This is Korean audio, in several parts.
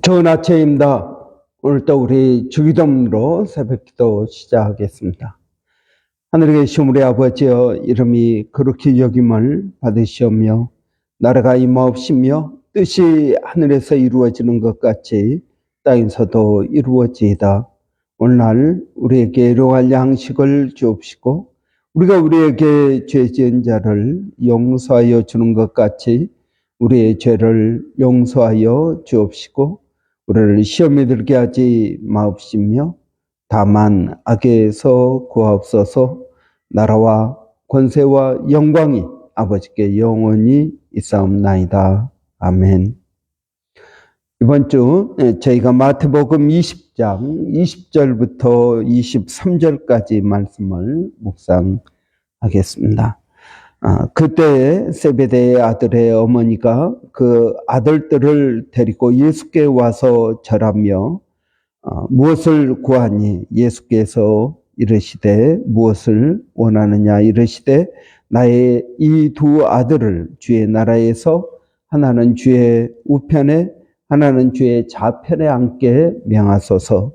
좋은 아침입니다. 오늘도 우리 주기도문으로 새벽기도 시작하겠습니다. 하늘에 계신 우리 아버지여, 이름이 거룩히 여김을 받으시오며 나라가 임하옵시며 뜻이 하늘에서 이루어지는 것 같이 땅에서도 이루어지이다. 오늘날 우리에게 일용할 양식을 주옵시고 우리가 우리에게 죄 지은 자를 용서하여 주는 것 같이 우리의 죄를 용서하여 주옵시고 우리를 시험에 들게 하지 마옵시며 다만 악에서 구하옵소서. 나라와 권세와 영광이 아버지께 영원히 있사옵나이다. 아멘. 이번 주 저희가 마태복음 20장 20절부터 23절까지 말씀을 묵상하겠습니다. 그때 세베대의 아들의 어머니가 그 아들들을 데리고 예수께 와서 절하며 무엇을 구하니? 예수께서 이르시되 무엇을 원하느냐? 이르시되 나의 이 두 아들을 주의 나라에서 하나는 주의 우편에 하나는 주의 좌편에 앉게 명하소서.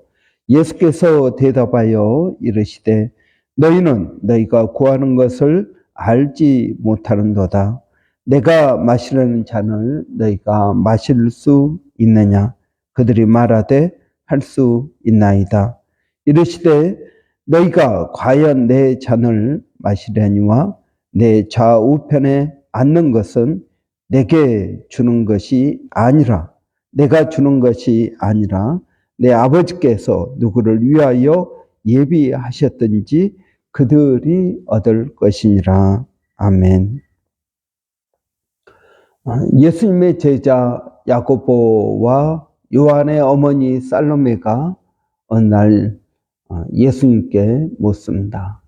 예수께서 대답하여 이르시되 너희는 너희가 구하는 것을 알지 못하는도다. 내가 마시려는 잔을 너희가 마실 수 있느냐? 그들이 말하되 할 수 있나이다. 이르시되 너희가 과연 내 잔을 마시려니와 내 좌우편에 앉는 것은 내게 주는 것이 아니라 내가 주는 것이 아니라 내 아버지께서 누구를 위하여 예비하셨든지 그들이 얻을 것이니라. 아멘. 예수님의 제자 야고보와 요한의 어머니 살로메가 어느 날 예수님께 묻습니다.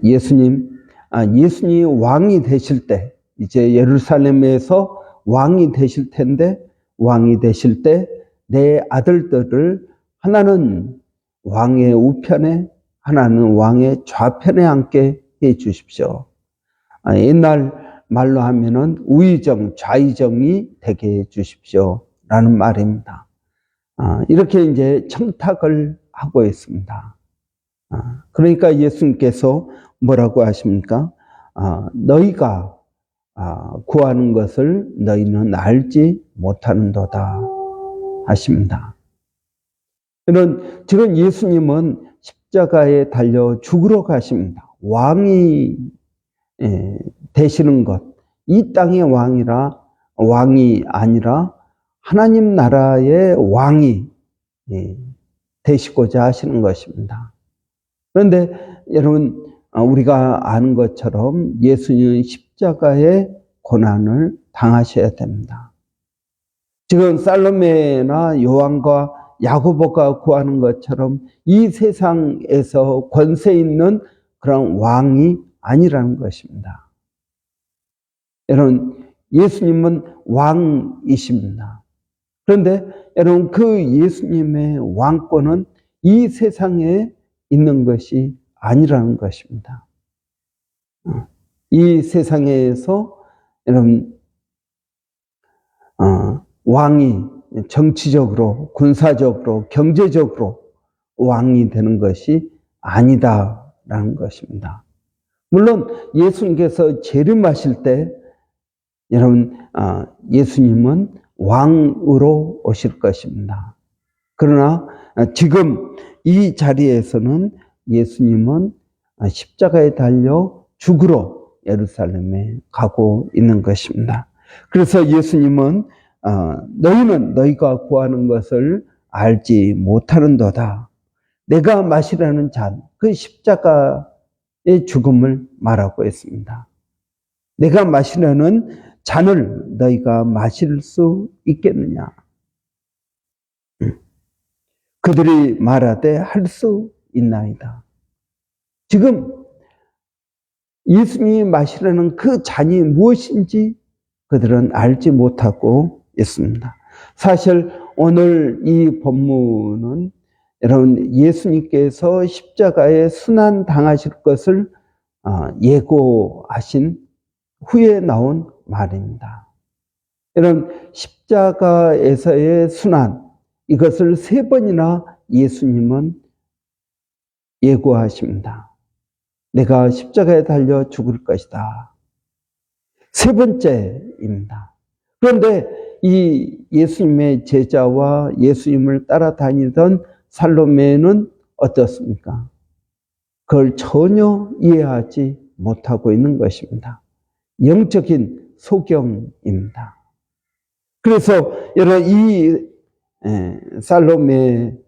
예수님 왕이 되실 때, 이제 예루살렘에서 왕이 되실 텐데, 왕이 되실 때 내 아들들을 하나는 왕의 우편에 하나는 왕의 좌편에 앉게 해 주십시오. 옛날 말로 하면은 우의정, 좌의정이 되게 해 주십시오. 라는 말입니다. 이렇게 이제 청탁을 하고 있습니다. 그러니까 예수님께서 뭐라고 하십니까? 너희가 구하는 것을 너희는 알지 못하는도다 하십니다. 지금 예수님은 십자가에 달려 죽으러 가십니다. 왕이 되시는 것, 이 땅의 왕이 아니라 하나님 나라의 왕이 되시고자 하시는 것입니다. 그런데 여러분, 우리가 아는 것처럼 예수님은 십자가의 고난을 당하셔야 됩니다. 지금 살로메나 요한과 야고보가 구하는 것처럼 이 세상에서 권세 있는 그런 왕이 아니라는 것입니다. 여러분, 예수님은 왕이십니다. 그런데 여러분, 그 예수님의 왕권은 이 세상에 있는 것이 아니라는 것입니다. 이 세상에서 여러분, 왕이 정치적으로, 군사적으로, 경제적으로 왕이 되는 것이 아니다라는 것입니다. 물론 예수님께서 재림하실 때 여러분, 예수님은 왕으로 오실 것입니다. 그러나 지금 이 자리에서는 예수님은 십자가에 달려 죽으러 예루살렘에 가고 있는 것입니다. 그래서 예수님은 너희는 너희가 구하는 것을 알지 못하는도다. 내가 마시라는 잔, 그 십자가의 죽음을 말하고 있습니다. 내가 마시려는 잔을 너희가 마실 수 있겠느냐? 그들이 말하되 할 수 있나이다. 지금 예수님이 마시려는 그 잔이 무엇인지 그들은 알지 못하고 있습니다. 사실 오늘 이 본문은 여러분, 예수님께서 십자가에 순환 당하실 것을 예고하신 후에 나온 말입니다. 이런 십자가에서의 순환, 이것을 3번이나 예수님은 예고하십니다. 내가 십자가에 달려 죽을 것이다. 3번째입니다. 그런데 이 예수님의 제자와 예수님을 따라다니던 살로메는 어떻습니까? 그걸 전혀 이해하지 못하고 있는 것입니다. 영적인 소경입니다. 그래서 여러분 이 살로메와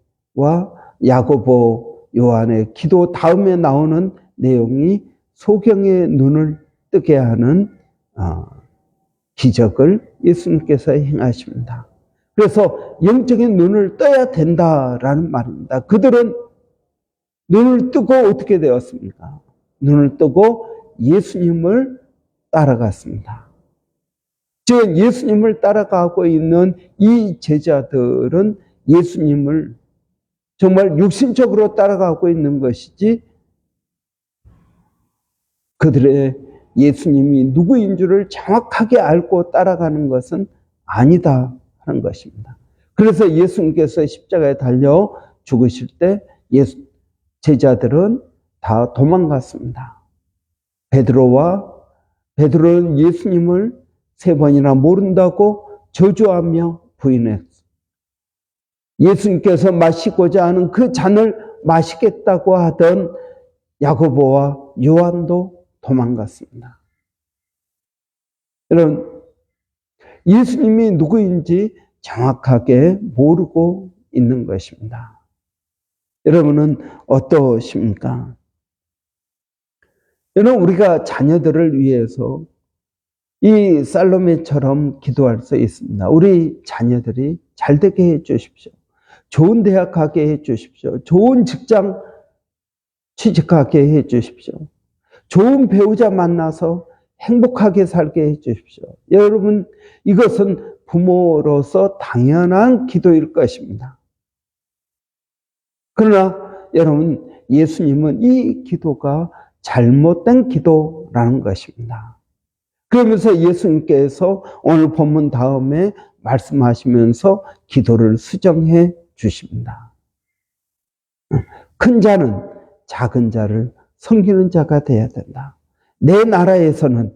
야고보, 요한의 기도 다음에 나오는 내용이 소경의 눈을 뜨게 하는 기적을 예수님께서 행하십니다. 그래서 영적인 눈을 떠야 된다라는 말입니다. 그들은 눈을 뜨고 어떻게 되었습니까? 눈을 뜨고 예수님을 따라갔습니다. 즉 예수님을 따라가고 있는 이 제자들은 예수님을 정말 육신적으로 따라가고 있는 것이지 그들의 예수님이 누구인 줄을 정확하게 알고 따라가는 것은 아니다 하는 것입니다. 그래서 예수님께서 십자가에 달려 죽으실 때 제자들은 다 도망갔습니다. 베드로는 예수님을 3번이나 모른다고 저주하며 부인했습니다. 예수님께서 마시고자 하는 그 잔을 마시겠다고 하던 야고보와 요한도 도망갔습니다. 여러분, 예수님이 누구인지 정확하게 모르고 있는 것입니다. 여러분은 어떠십니까? 여러분, 우리가 자녀들을 위해서 이 살로메처럼 기도할 수 있습니다. 우리 자녀들이 잘 되게 해 주십시오. 좋은 대학 가게 해 주십시오. 좋은 직장 취직하게 해 주십시오. 좋은 배우자 만나서 행복하게 살게 해 주십시오. 여러분, 이것은 부모로서 당연한 기도일 것입니다. 그러나 여러분, 예수님은 이 기도가 잘못된 기도라는 것입니다. 그러면서 예수님께서 오늘 본문 다음에 말씀하시면서 기도를 수정해 주십니다. 큰 자는 작은 자를 섬기는 자가 되어야 된다. 내 나라에서는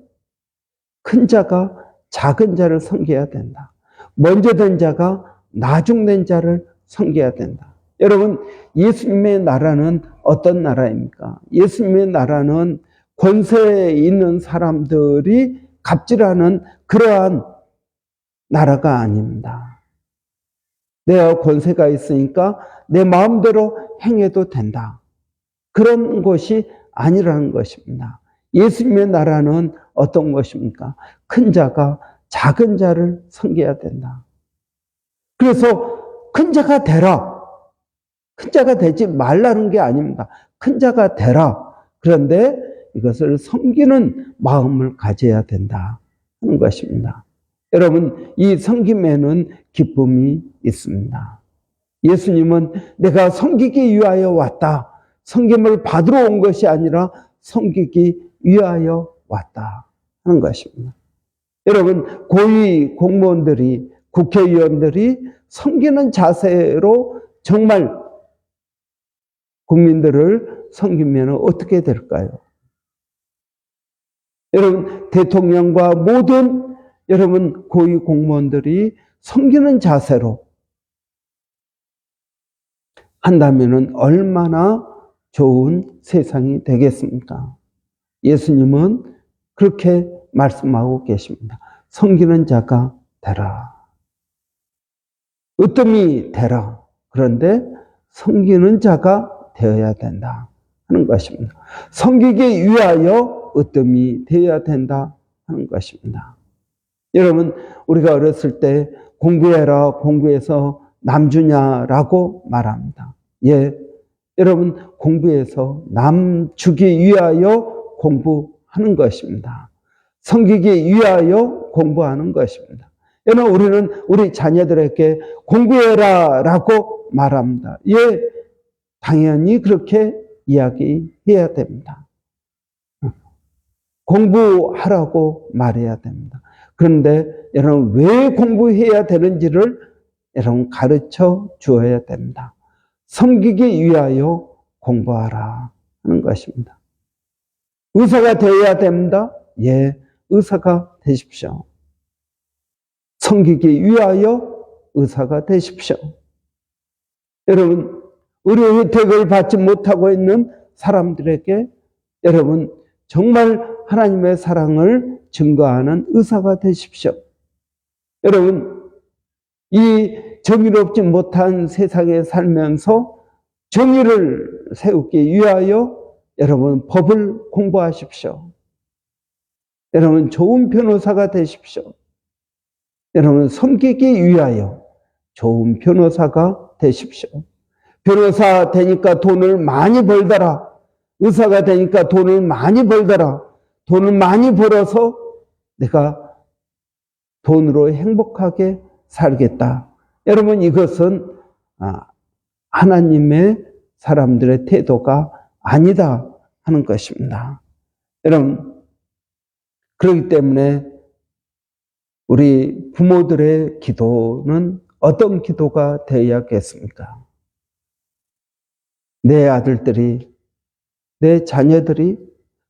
큰 자가 작은 자를 섬겨야 된다. 먼저 된 자가 나중된 자를 섬겨야 된다. 여러분, 예수님의 나라는 어떤 나라입니까? 예수님의 나라는 권세에 있는 사람들이 갑질하는 그러한 나라가 아닙니다. 내가 권세가 있으니까 내 마음대로 행해도 된다. 그런 것이 아니라는 것입니다. 예수님의 나라는 어떤 것입니까? 큰 자가 작은 자를 섬겨야 된다. 그래서 큰 자가 되라. 큰 자가 되지 말라는 게 아닙니다. 큰 자가 되라. 그런데 이것을 섬기는 마음을 가져야 된다 하는 것입니다. 여러분, 이 섬김에는 기쁨이 있습니다. 예수님은 내가 섬기기 위하여 왔다. 섬김을 받으러 온 것이 아니라 섬기기 위하여 왔다 하는 것입니다. 여러분, 고위 공무원들이, 국회의원들이 섬기는 자세로 정말 국민들을 섬기면 어떻게 될까요? 여러분, 대통령과 모든 여러분 고위 공무원들이 섬기는 자세로 한다면 얼마나 좋은 세상이 되겠습니까? 예수님은 그렇게 말씀하고 계십니다. 섬기는 자가 되라. 으뜸이 되라. 그런데 섬기는 자가 되어야 된다 하는 것입니다. 섬기기 위하여 으뜸이 되어야 된다 하는 것입니다. 여러분, 우리가 어렸을 때 공부해라, 공부해서 남주냐라고 말합니다. 예, 여러분, 공부해서 남 주기 위하여 공부하는 것입니다. 섬기기 위하여 공부하는 것입니다. 여러분, 우리는 우리 자녀들에게 공부해라 라고 말합니다. 예, 당연히 그렇게 이야기해야 됩니다. 공부하라고 말해야 됩니다. 그런데 여러분 왜 공부해야 되는지를 여러분 가르쳐 주어야 됩니다. 섬기기 위하여 공부하라 하는 것입니다. 의사가 되어야 됩니다. 예, 의사가 되십시오. 섬기기 위하여 의사가 되십시오. 여러분, 의료 혜택을 받지 못하고 있는 사람들에게 여러분 정말 하나님의 사랑을 증거하는 의사가 되십시오. 여러분, 이 정의롭지 못한 세상에 살면서 정의를 세우기 위하여 여러분 법을 공부하십시오. 여러분 좋은 변호사가 되십시오. 여러분 섬기기 위하여 좋은 변호사가 되십시오. 변호사 되니까 돈을 많이 벌더라. 의사가 되니까 돈을 많이 벌더라. 돈을 많이 벌어서 내가 돈으로 행복하게 살겠다. 여러분 이것은 하나님의 사람들의 태도가 아니다 하는 것입니다. 여러분 그렇기 때문에 우리 부모들의 기도는 어떤 기도가 되어야겠습니까? 내 아들들이, 내 자녀들이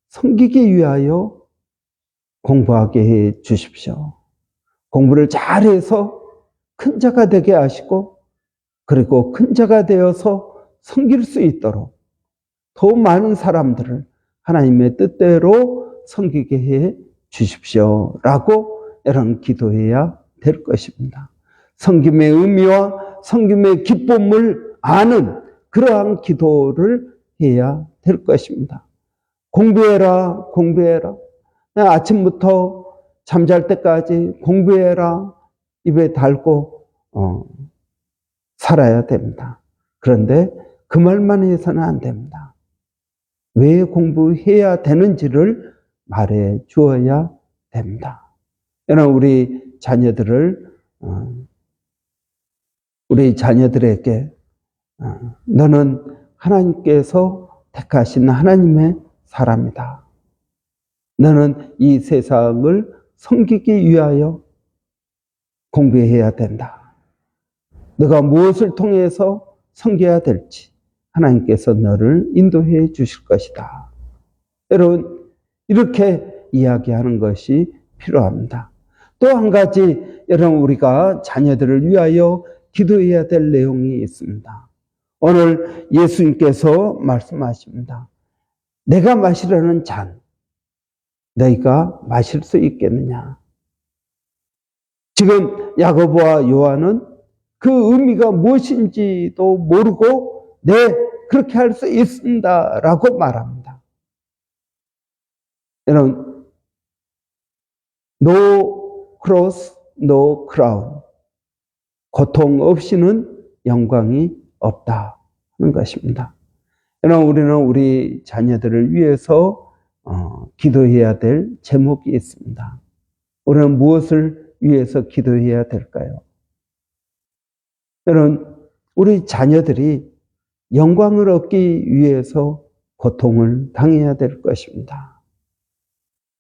섬기기 위하여 공부하게 해 주십시오. 공부를 잘해서 큰 자가 되게 하시고 그리고 큰 자가 되어서 섬길 수 있도록 더 많은 사람들을 하나님의 뜻대로 섬기게 해 주십시오라고 여러분 기도해야 될 것입니다. 섬김의 의미와 섬김의 기쁨을 아는 그러한 기도를 해야 될 것입니다. 공부해라, 공부해라. 아침부터 잠잘 때까지 공부해라 입에 달고 살아야 됩니다. 그런데 그 말만 해서는 안 됩니다. 왜 공부해야 되는지를 말해 주어야 됩니다. 여러분 우리 자녀들에게 너는 하나님께서 택하신 하나님의 사람이다. 너는 이 세상을 섬기기 위하여 공부해야 된다. 너가 무엇을 통해서 섬겨야 될지 하나님께서 너를 인도해 주실 것이다. 여러분 이렇게 이야기하는 것이 필요합니다. 또 한 가지 여러분 우리가 자녀들을 위하여 기도해야 될 내용이 있습니다. 오늘 예수님께서 말씀하십니다. 내가 마시려는 잔 너희가 마실 수 있겠느냐? 지금 야고보와 요한은 그 의미가 무엇인지도 모르고 네, 그렇게 할 수 있습니다 라고 말합니다. 여러분 No cross, no crown. 고통 없이는 영광이 없다 하는 것입니다. 여러분 우리는 우리 자녀들을 위해서 기도해야 될 제목이 있습니다. 우리는 무엇을 위해서 기도해야 될까요? 여러분 우리 자녀들이 영광을 얻기 위해서 고통을 당해야 될 것입니다.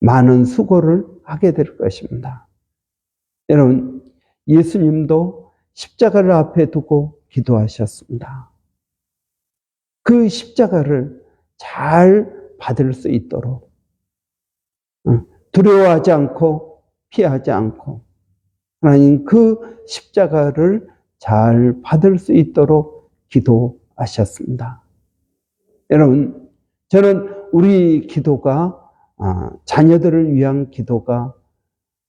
많은 수고를 하게 될 것입니다. 여러분 예수님도 십자가를 앞에 두고 기도하셨습니다. 그 십자가를 잘 받을 수 있도록 두려워하지 않고 피하지 않고 하나님 그 십자가를 잘 받을 수 있도록 기도하셨습니다. 여러분 저는 우리 기도가 자녀들을 위한 기도가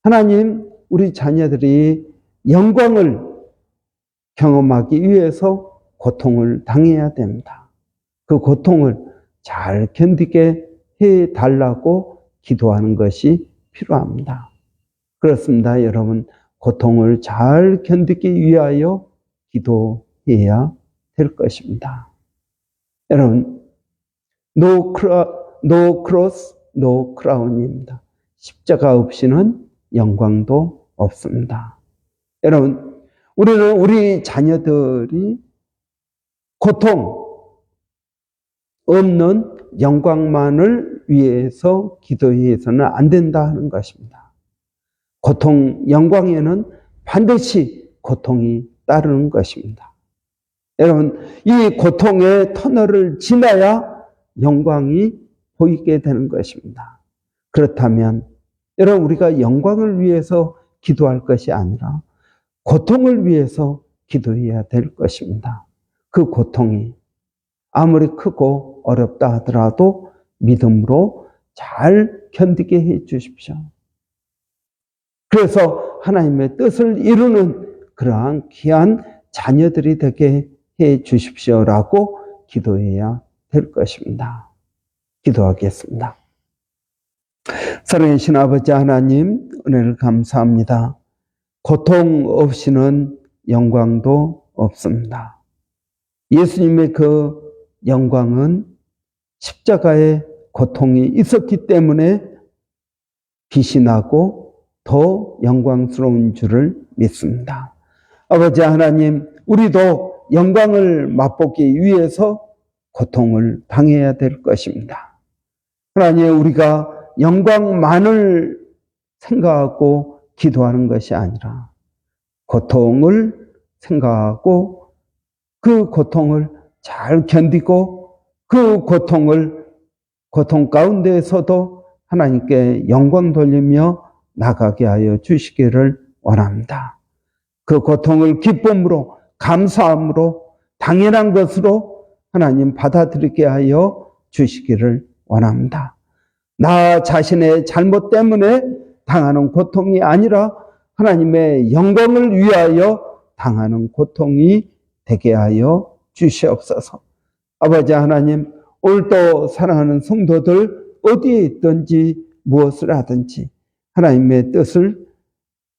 하나님 우리 자녀들이 영광을 경험하기 위해서 고통을 당해야 됩니다. 그 고통을 잘 견디게 해달라고 기도하는 것이 필요합니다. 그렇습니다. 여러분 고통을 잘 견디기 위하여 기도해야 될 것입니다. 여러분 No cross, no crown입니다. 십자가 없이는 영광도 없습니다. 여러분 우리는 우리 자녀들이 고통 없는 영광만을 위해서 기도해서는 안 된다 하는 것입니다. 영광에는 반드시 고통이 따르는 것입니다. 여러분, 이 고통의 터널을 지나야 영광이 보이게 되는 것입니다. 그렇다면 여러분, 우리가 영광을 위해서 기도할 것이 아니라 고통을 위해서 기도해야 될 것입니다. 그 고통이 아무리 크고 어렵다 하더라도 믿음으로 잘 견디게 해 주십시오. 그래서 하나님의 뜻을 이루는 그러한 귀한 자녀들이 되게 해 주십시오라고 기도해야 될 것입니다. 기도하겠습니다. 사랑하신 아버지 하나님, 은혜를 감사합니다. 고통 없이는 영광도 없습니다. 예수님의 그 영광은 십자가의 고통이 있었기 때문에 빛이 나고 더 영광스러운 줄을 믿습니다. 아버지 하나님, 우리도 영광을 맛보기 위해서 고통을 당해야 될 것입니다. 하나님, 우리가 영광만을 생각하고 기도하는 것이 아니라 고통을 생각하고 그 고통을 잘 견디고 그 고통 가운데에서도 하나님께 영광 돌리며 나가게 하여 주시기를 원합니다. 그 고통을 기쁨으로, 감사함으로, 당연한 것으로 하나님 받아들이게 하여 주시기를 원합니다. 나 자신의 잘못 때문에 당하는 고통이 아니라 하나님의 영광을 위하여 당하는 고통이 되게 하여 주시옵소서. 아버지 하나님, 오늘도 사랑하는 성도들 어디에 있든지 무엇을 하든지 하나님의 뜻을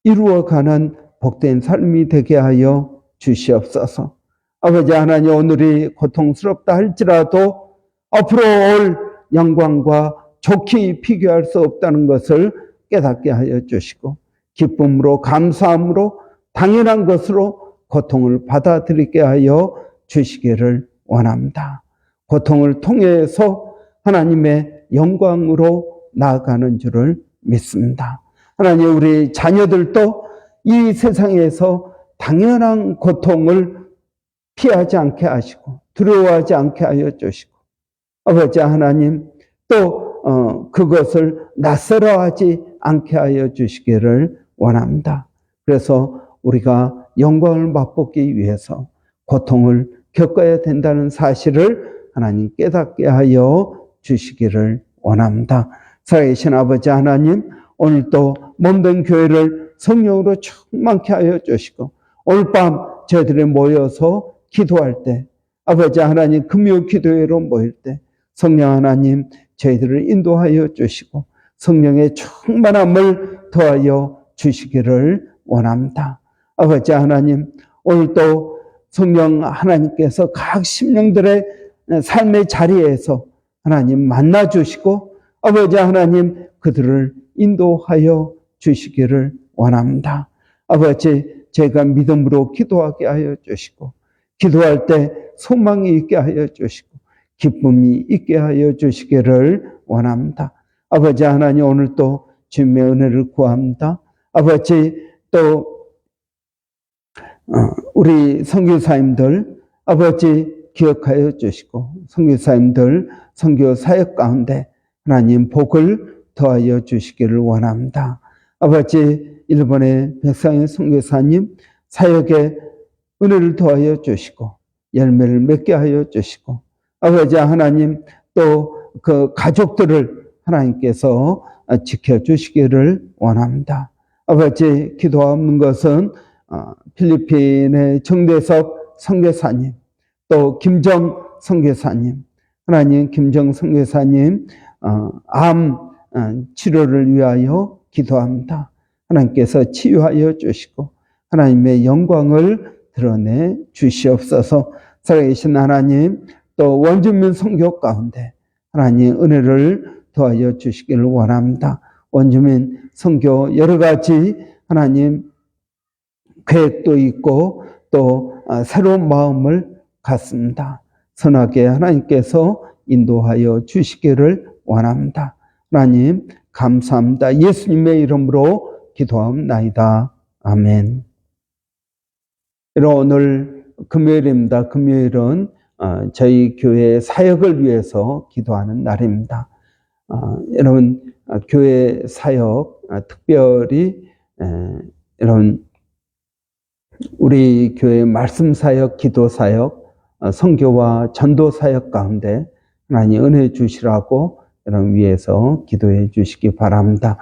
이루어가는 복된 삶이 되게 하여 주시옵소서. 아버지 하나님, 오늘이 고통스럽다 할지라도 앞으로 올 영광과 좋게 비교할 수 없다는 것을 깨닫게 하여 주시고 기쁨으로, 감사함으로, 당연한 것으로 고통을 받아들이게 하여 주시기를 원합니다. 고통을 통해서 하나님의 영광으로 나아가는 줄을 믿습니다. 하나님, 우리 자녀들도 이 세상에서 당연한 고통을 피하지 않게 하시고 두려워하지 않게 하여 주시고 아버지 하나님, 또 그것을 낯설어하지 않게 하여 주시기를 원합니다. 그래서 우리가 영광을 맛보기 위해서 고통을 겪어야 된다는 사실을 하나님 깨닫게 하여 주시기를 원합니다. 살아계신 아버지 하나님, 오늘도 몸된 교회를 성령으로 충만케 하여 주시고 오늘 밤 저희들이 모여서 기도할 때, 아버지 하나님 금요 기도회로 모일 때 성령 하나님 저희들을 인도하여 주시고 성령의 충만함을 더하여 주시기를 원합니다. 아버지 하나님, 오늘도 성령 하나님께서 각 심령들의 삶의 자리에서 하나님 만나 주시고 아버지 하나님 그들을 인도하여 주시기를 원합니다. 아버지, 제가 믿음으로 기도하게 하여 주시고 기도할 때 소망이 있게 하여 주시고 기쁨이 있게 하여 주시기를 원합니다. 아버지 하나님, 오늘도 주님의 은혜를 구합니다. 아버지, 또 우리 선교사님들 아버지 기억하여 주시고 선교사님들 선교 사역 가운데 하나님 복을 더하여 주시기를 원합니다. 아버지, 일본의 백상의 선교사님 사역에 은혜를 더하여 주시고 열매를 맺게 하여 주시고 아버지 하나님, 또 그 가족들을 하나님께서 지켜주시기를 원합니다. 아버지, 기도 없는 것은 필리핀의 정대섭 선교사님, 또 김정 선교사님, 하나님 김정 선교사님 암 치료를 위하여 기도합니다. 하나님께서 치유하여 주시고 하나님의 영광을 드러내 주시옵소서. 살아계신 하나님, 또 원주민 선교 가운데 하나님 은혜를 더하여 주시기를 원합니다. 원주민 선교 여러 가지 하나님 계획도 있고 또 새로운 마음을 갖습니다. 선하게 하나님께서 인도하여 주시기를 원합니다. 하나님 감사합니다. 예수님의 이름으로 기도하옵나이다. 아멘. 오늘 금요일입니다. 금요일은 저희 교회 사역을 위해서 기도하는 날입니다. 여러분, 교회 사역, 특별히 여러분 우리 교회 말씀 사역, 기도 사역, 선교와 전도 사역 가운데 하나님 은혜 주시라고 여러분 위해서 기도해 주시기 바랍니다.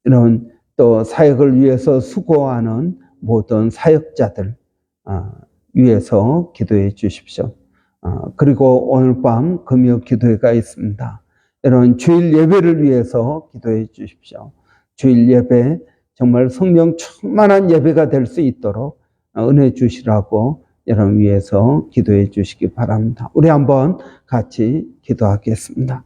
여러분 또 사역을 위해서 수고하는 모든 사역자들 위해서 기도해 주십시오. 그리고 오늘 밤 금요 기도회가 있습니다. 여러분 주일 예배를 위해서 기도해 주십시오. 주일 예배 정말 성령 충만한 예배가 될 수 있도록 은혜 주시라고 여러분 위해서 기도해 주시기 바랍니다. 우리 한번 같이 기도하겠습니다.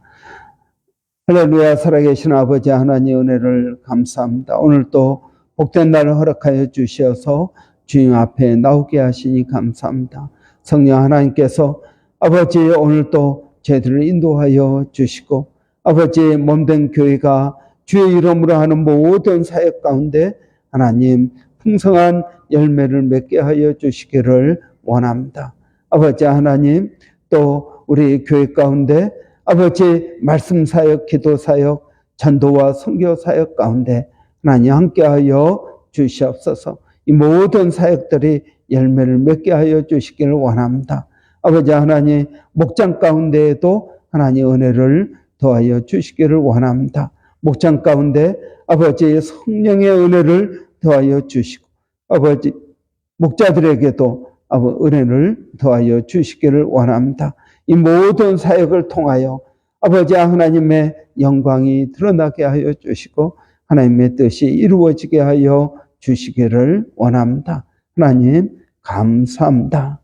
할렐루야. 살아계신 아버지 하나님 은혜를 감사합니다. 오늘 또 복된 날을 허락하여 주셔서 주님 앞에 나오게 하시니 감사합니다. 성령 하나님께서 아버지 오늘 또 저희들을 인도하여 주시고 아버지 몸된 교회가 주의 이름으로 하는 모든 사역 가운데 하나님 풍성한 열매를 맺게 하여 주시기를 원합니다. 아버지 하나님 또 우리 교회 가운데 아버지 말씀 사역, 기도 사역, 전도와 선교 사역 가운데 하나님 함께하여 주시옵소서. 이 모든 사역들이 열매를 맺게 하여 주시기를 원합니다. 아버지 하나님 목장 가운데에도 하나님 은혜를 더하여 주시기를 원합니다. 목장 가운데 아버지 성령의 은혜를 더하여 주시고 아버지 목자들에게도 은혜를 더하여 주시기를 원합니다. 이 모든 사역을 통하여 아버지 하나님의 영광이 드러나게 하여 주시고 하나님의 뜻이 이루어지게 하여 주시기를 원합니다. 하나님 감사합니다.